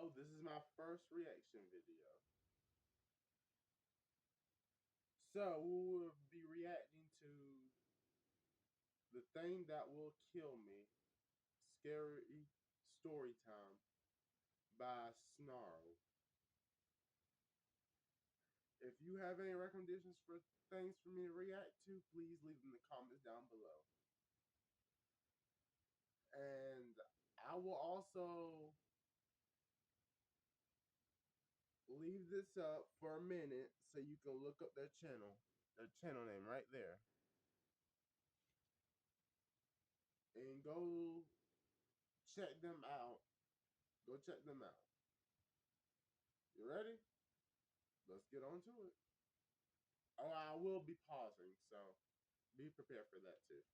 So, this is my first reaction video. So, we will be reacting to The Thing That Will Kill Me, Scary Story Time by Snarl. If you have any recommendations for things for me to react to, please leave them in the comments down below. And I will also leave this up for a minute so you can look up their channel name right there. And go check them out. Go check them out. You ready? Let's get on to it. Oh, I will be pausing, so be prepared for that too.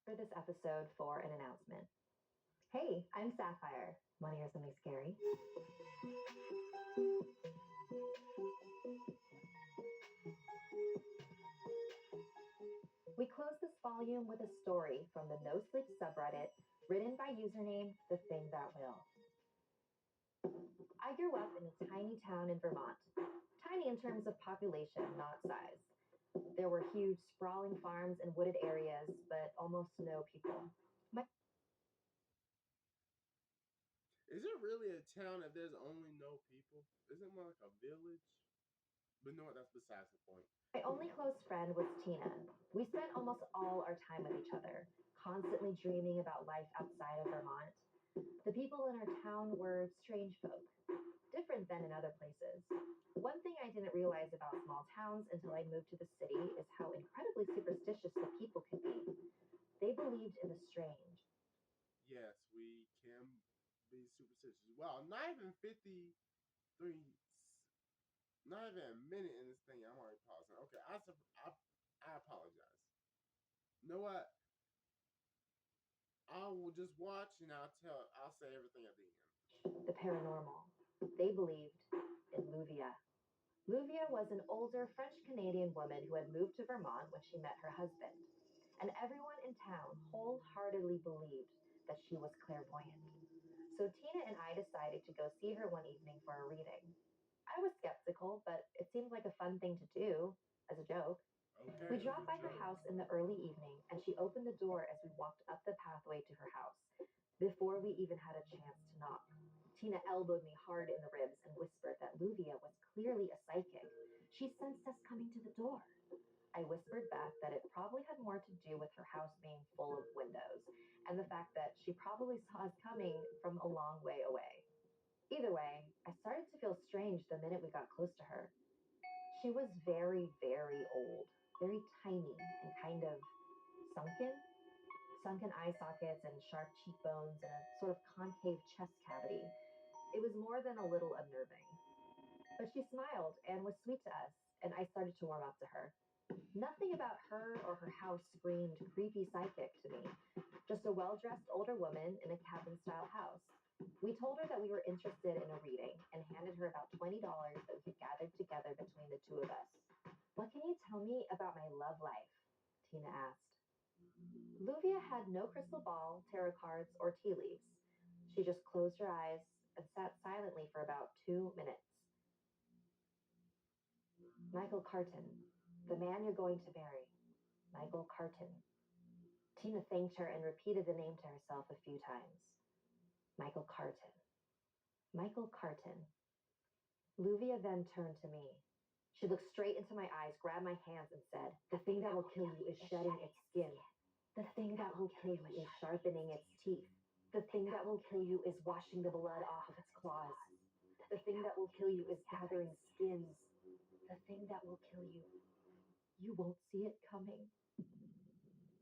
For this episode for an announcement. Hey, I'm Sapphire. Want to hear something scary? We close this volume with a story from the No Sleep subreddit, written by username The Thing That Will. I grew up in a tiny town in Vermont. Tiny in terms of population, not size. There were huge, sprawling farms and wooded areas, but almost no people. Is it really a town if there's only no people? Isn't it more like a village? But no, that's besides the point. My only close friend was Tina. We spent almost all our time with each other, constantly dreaming about life outside of Vermont. The people in our town were strange folk, different than in other places. One thing I didn't realize about small towns until I moved to the city is how incredibly superstitious the people could be. They believed in the strange. Yes, we can be superstitious. Well, not even 53, not even a minute in this thing. I'm already pausing. Okay, I apologize. You know what? I will just watch and I'll say everything at the end. The paranormal. They believed in Luvia. Luvia was an older French-Canadian woman who had moved to Vermont when she met her husband. And everyone in town wholeheartedly believed that she was clairvoyant. So Tina and I decided to go see her one evening for a reading. I was skeptical, but it seemed like a fun thing to do, as a joke. Okay, we dropped by her house in the early evening, and she opened the door as we walked up the pathway to her house, before we even had a chance to knock. Tina elbowed me hard in the ribs and whispered that Luvia was clearly a psychic. She sensed us coming to the door. I whispered back that it probably had more to do with her house being full of windows, and the fact that she probably saw us coming from a long way away. Either way, I started to feel strange the minute we got close to her. She was very, very old, very tiny, and kind of sunken. Sunken eye sockets and sharp cheekbones and a sort of concave chest cavity. It was more than a little unnerving. But she smiled and was sweet to us, and I started to warm up to her. Nothing about her or her house screamed creepy psychic to me. Just a well-dressed older woman in a cabin-style house. We told her that we were interested in a reading and handed her about $20 that we had gathered together between the two of us. What can you tell me about my love life? Tina asked. Luvia had no crystal ball, tarot cards, or tea leaves. She just closed her eyes and sat silently for about 2 minutes. Michael Carton, the man you're going to marry. Michael Carton. Tina thanked her and repeated the name to herself a few times. Michael Carton. Michael Carton. Luvia then turned to me. She looked straight into my eyes, grabbed my hands, and said, "The thing that will kill you is shedding its skin. The thing that will kill you is sharpening its teeth. The thing that will kill you is washing the blood off of its claws. The thing that will kill you is gathering skins. The thing that will kill you, you won't see it coming."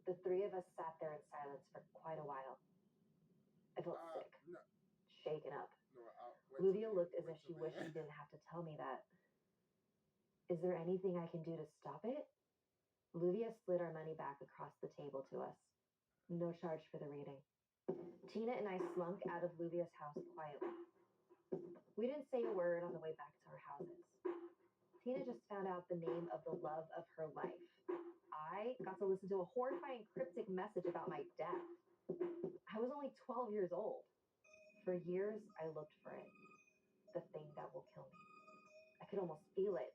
The three of us sat there in silence for quite a while. I felt sick, no, shaken up. no, Luvia looked as if she wished she didn't have to tell me that. "Is there anything I can do to stop it?" Luvia slid our money back across the table to us. No charge for the reading. Tina and I slunk out of Luvia's house quietly. We didn't say a word on the way back to our houses. Tina just found out the name of the love of her life. I got to listen to a horrifying cryptic message about my death. I was only 12 years old. For years, I looked for it. the thing that will kill me. I could almost feel it,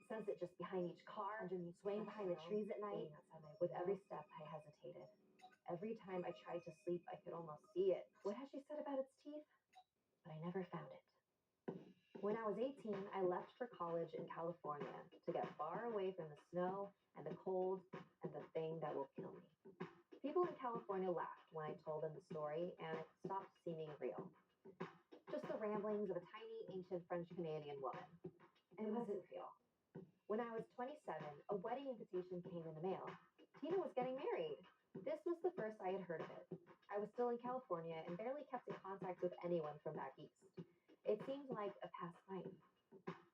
sense it just behind each car, underneath, swaying behind the trees at night. With every step, I hesitated. Every time I tried to sleep, I could almost see it. What had she said about its teeth? But I never found it. When I was 18, I left for college in California to get far away from the snow and the cold and the thing that will kill me. People in California laughed when I told them the story, and it stopped seeming real. Just the ramblings of a tiny, ancient French-Canadian woman. It wasn't real. When I was 27, a wedding invitation came in the mail. Tina was getting married. This was the first I had heard of it. I was still in California and barely kept in contact with anyone from back east. It seemed like a past life.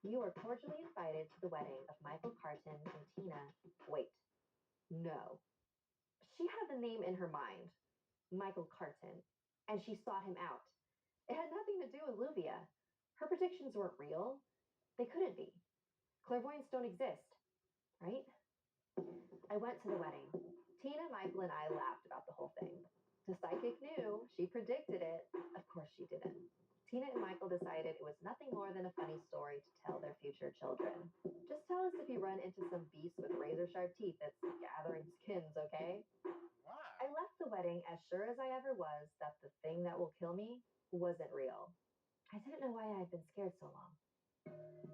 You were cordially invited to the wedding of Michael Carton and Tina. Wait, no. She had the name in her mind, Michael Carton, and she sought him out. It had nothing to do with Luvia. Her predictions weren't real. They couldn't be. Clairvoyants don't exist, right? I went to the wedding. Tina, Michael, and I laughed about the whole thing. The psychic knew. She predicted it. Of course she didn't. Tina and Michael decided it was nothing more than a funny story to tell their future children. Just tell us if you run into some beast with razor-sharp teeth that's gathering skins, okay? Why? I left the wedding as sure as I ever was that the thing that will kill me wasn't real. I didn't know why I had been scared so long.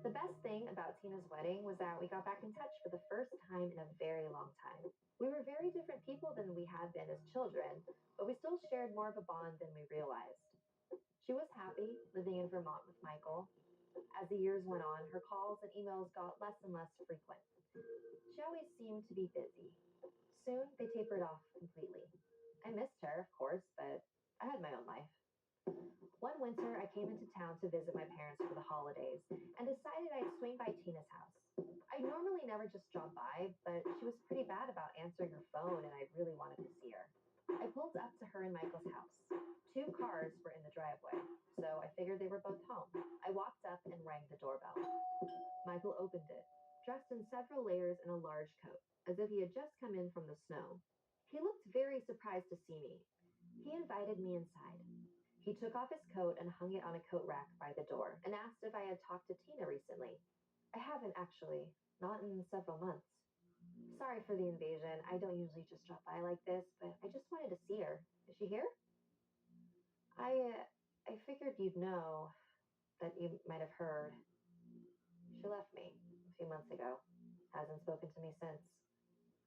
The best thing about Tina's wedding was that we got back in touch for the first time in a very long time. We were very different people than we had been as children, but we still shared more of a bond than we realized. She was happy living in Vermont with Michael. As the years went on, her calls and emails got less and less frequent. She always seemed to be busy. Soon, they tapered off completely. I missed her, of course, but I had my own life. One winter, I came into town to visit my parents for the holidays and decided I'd swing by Tina's house. I normally never just drop by, but she was pretty bad about answering her phone and I really wanted to see her. I pulled up to her and Michael's house. 2 cars were in the driveway, so I figured they were both home. I walked up and rang the doorbell. Michael opened it, dressed in several layers in a large coat, as if he had just come in from the snow. He looked very surprised to see me. He invited me inside. He took off his coat and hung it on a coat rack by the door and asked if I had talked to Tina recently. I haven't actually, not in several months. Sorry for the invasion. I don't usually just drop by like this, but I just wanted to see her. Is she here? I figured you'd know, that you might have heard. She left me a few months ago. Hasn't spoken to me since.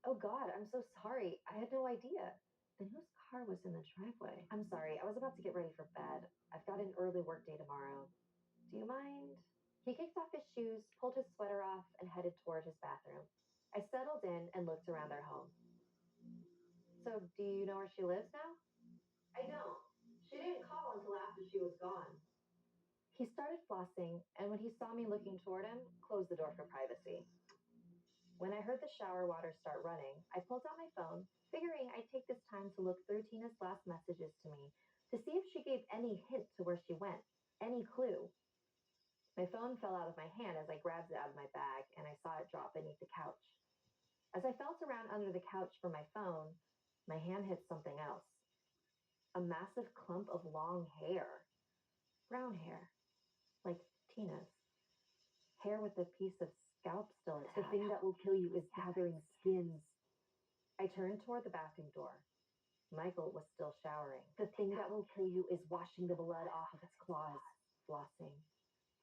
Oh God, I'm so sorry. I had no idea. Then whose car was in the driveway? I'm sorry. I was about to get ready for bed. I've got an early work day tomorrow. Do you mind? He kicked off his shoes, pulled his sweater off, and headed toward his bathroom. I settled in and looked around their home. So, do you know where she lives now? I don't. She didn't call until after she was gone. He started flossing, and when he saw me looking toward him, closed the door for privacy. When I heard the shower water start running, I pulled out my phone, figuring I'd take this time to look through Tina's last messages to me to see if she gave any hint to where she went, any clue. My phone fell out of my hand as I grabbed it out of my bag, and I saw it drop beneath the couch. As I felt around under the couch for my phone, my hand hit something else. A massive clump of long hair. Brown hair. Like Tina's. Hair with a piece of scalp still attached. The thing that will kill you is gathering skins. I turned toward the bathroom door. Michael was still showering. The thing that will kill you is washing the blood off of its claws. Flossing.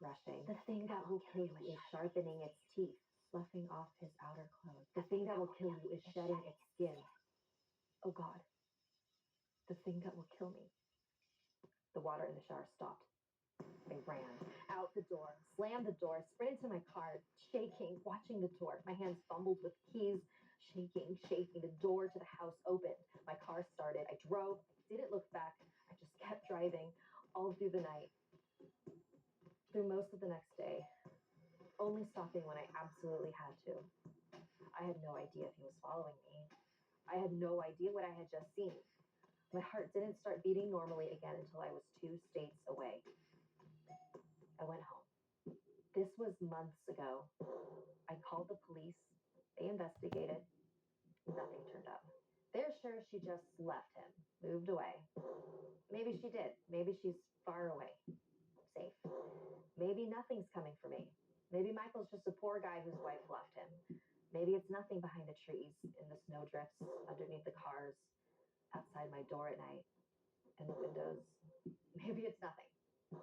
Brushing. The thing that will kill you is sharpening its teeth. Sloughing off his outer clothes. The thing that will kill you is shedding its skin. Oh God. The thing that will kill me. The water in the shower stopped. I ran out the door, slammed the door, sprinted to my car, shaking, watching the door. My hands fumbled with keys, shaking. The door to the house opened. My car started. I drove, didn't look back. I just kept driving all through the night, through most of the next day, only stopping when I absolutely had to. I had no idea if he was following me. I had no idea what I had just seen. My heart didn't start beating normally again until I was 2 states away. I went home. This was months ago. I called the police. They investigated. Nothing turned up. They're sure she just left him, moved away. Maybe she did. Maybe she's far away, safe. Maybe nothing's coming for me. Maybe Michael's just a poor guy whose wife left him. Maybe it's nothing behind the trees, in the snowdrifts, underneath the cars, outside my door at night, in the windows. Maybe it's nothing.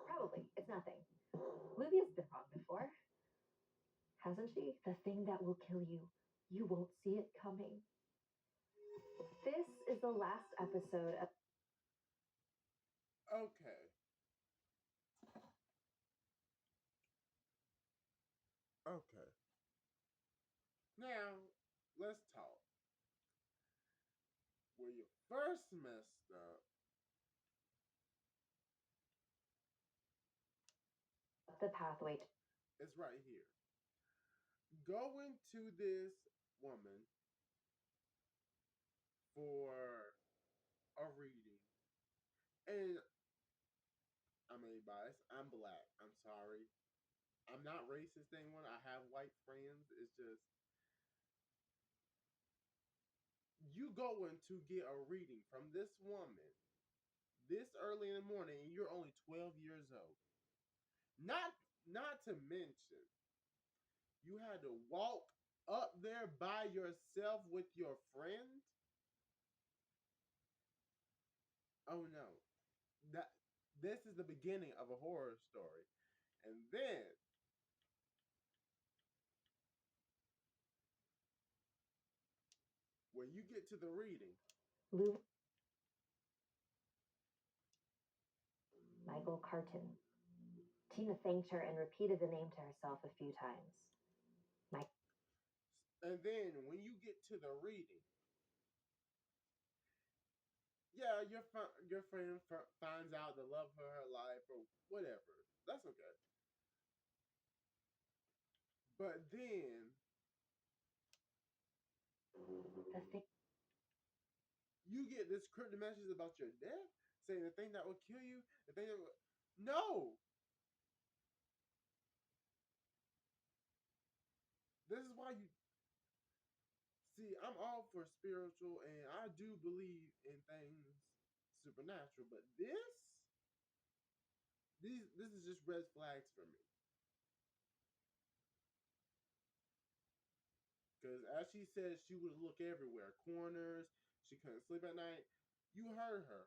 Probably, it's nothing. Luvia's been wrong before, hasn't she? The thing that will kill you, you won't see it coming. This is the last episode of. Okay. Okay. Now, let's talk. Where you first messed up, The pathway to. is right here. Going to this woman for a reading. And I may be biased. I'm black. I'm sorry. I'm not racist anyone. I have white friends. It's just you going to get a reading from this woman this early in the morning and you're only 12 years old. Not to mention you had to walk up there by yourself with your friend. Oh no. That this is the beginning of a horror story. And then when you get to the reading, Michael Carton. Tina thanked her and repeated the name to herself a few times. and then when you get to the reading, yeah, your friend finds out the love of her life or whatever. That's okay. But then you get this cryptic message about your death, saying the thing that will kill you, the thing that will... No! This is why you... See, I'm all for spiritual, and I do believe in things supernatural, but this is just red flags for me. Because as she said, she would look everywhere, corners. She couldn't sleep at night. You heard her.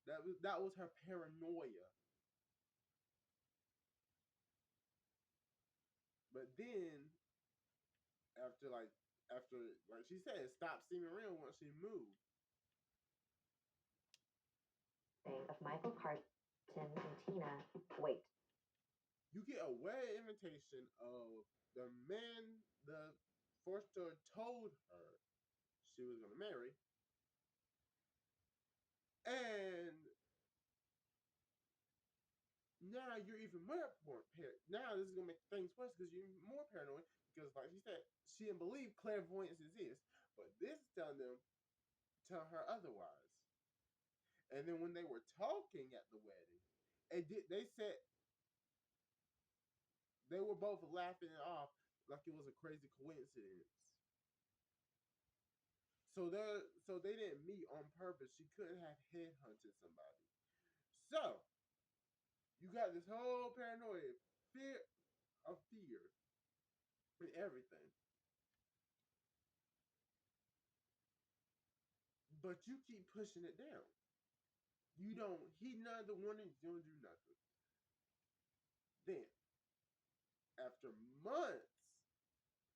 That was her paranoia. But then, after she said, it stopped seeming real once she moved. Of Michael Carton and Tina. Wait. You get a wedding invitation of the man the Forster told her she was going to marry. And now you're even more paranoid. Now this is going to make things worse because you're more paranoid. Because like she said, she didn't believe clairvoyance exists. But this is telling her otherwise. And then when they were talking at the wedding, they said they were both laughing it off like it was a crazy coincidence. So they didn't meet on purpose. She couldn't have headhunted somebody. So you got this whole paranoia, fear and everything. But you keep pushing it down. You don't heed none of the warnings, you don't do nothing. Then, after months,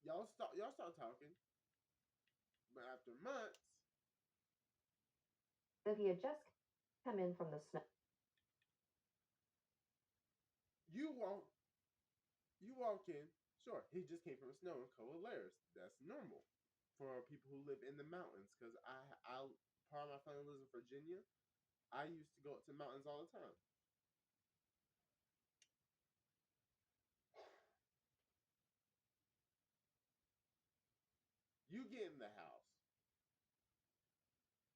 y'all start talking. But after months, Olivia just come in from the snow. you walk in. Sure, he just came from the snow in cold layers. That's normal for people who live in the mountains. Because I part of my family lives in Virginia. I used to go up to mountains all the time. You get in the house.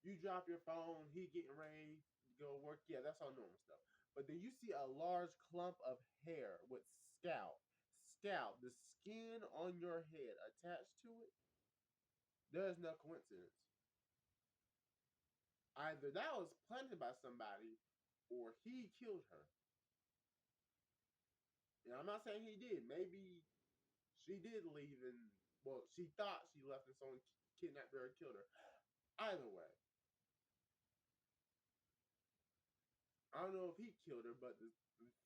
You drop your phone. He getting ready to go work. Yeah, that's all normal stuff. But then you see a large clump of hair with scalp. The skin on your head attached to it. There's no coincidence. Either that was planted by somebody or he killed her. Now, I'm not saying he did. Maybe she did leave and, well, she thought she left and someone kidnapped her or killed her. Either way. I don't know if he killed her, but the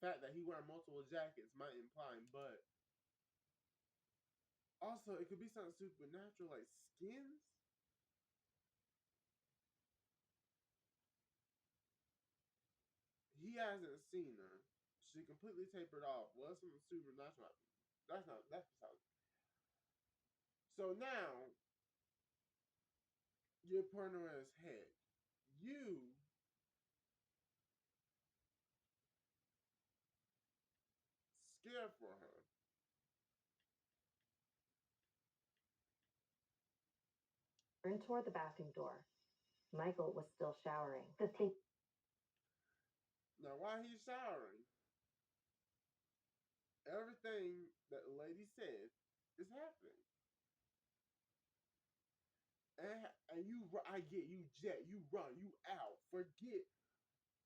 fact that he wearing multiple jackets might imply him, but also it could be something supernatural like skins. He hasn't seen her. She completely tapered off. What's something supernatural? That's not, that's besides. So now you're putting her in his head. You scared for her. Turned toward the bathroom door. Michael was still showering. The tape. Now while he's showering, everything that the lady said is happening. And you, I get you, jet, you run, you out, forget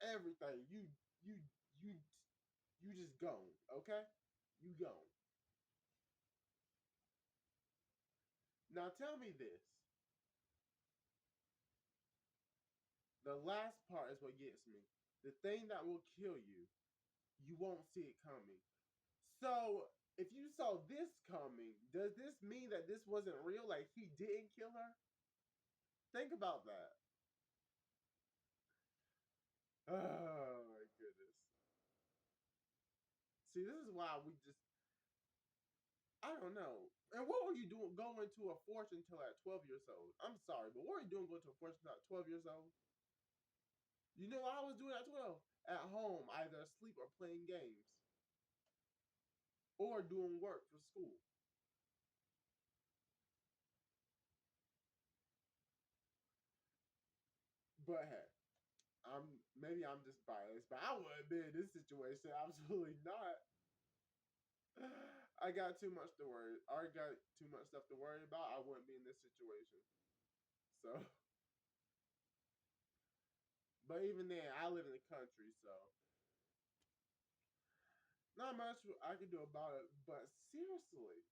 everything. You, you, you just gone, okay? You gone. Now tell me this. The last part is what gets me. The thing that will kill you, you won't see it coming. So if you saw this coming, does this mean that this wasn't real? Like he didn't kill her? Think about that. Oh my goodness. See, this is why we just, I don't know. And what were you doing going to a fortune teller at 12 years old? I'm sorry, but what were you doing going to a fortune teller at 12 years old? You know what I was doing at 12? At home, either asleep or playing games. Or doing work for school. But hey, maybe I'm just biased, but I wouldn't be in this situation. Absolutely not. I got too much to worry. I got too much stuff to worry about. I wouldn't be in this situation. So, but even then, I live in the country, so not much I can do about it. But seriously,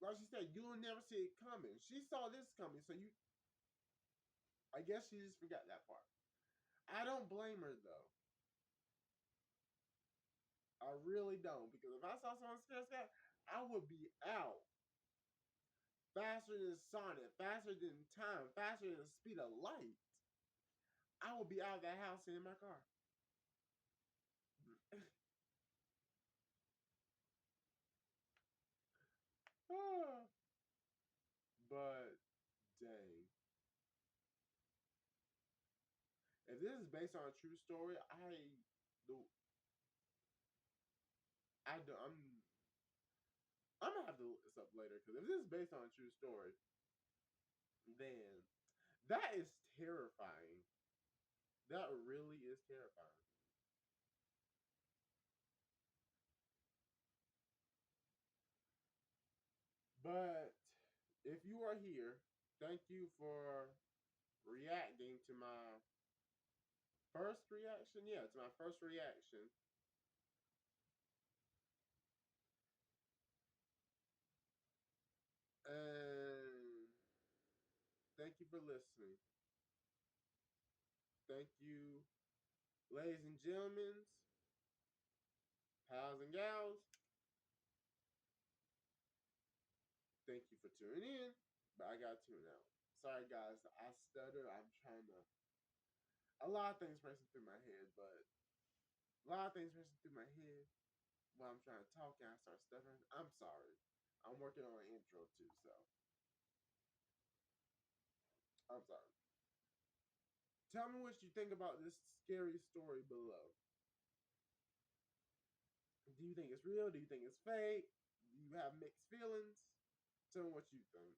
like she said, you'll never see it coming. She saw this coming, so you. I guess she just forgot that part. I don't blame her though. I really don't, because if I saw someone scare Scott, I would be out faster than Sonic, faster than time, faster than the speed of light. I would be out of that house and in my car. But dang, if this is based on a true story, the I do, I'm gonna have to look this up later, because if this is based on a true story, then that is terrifying. That really is terrifying. But if you are here, thank you for reacting to my first reaction. Yeah, to my first reaction. And thank you for listening. Thank you, ladies and gentlemen, pals and gals. Thank you for tuning in. But I gotta tune out. Sorry guys, I stutter. I'm trying to, a lot of things racing through my head, but a lot of things racing through my head while I'm trying to talk and I start stuttering. I'm sorry. I'm working on an intro too, so I'm sorry. Tell me what you think about this scary story below. Do you think it's real? Do you think it's fake? Do you have mixed feelings? Tell me what you think.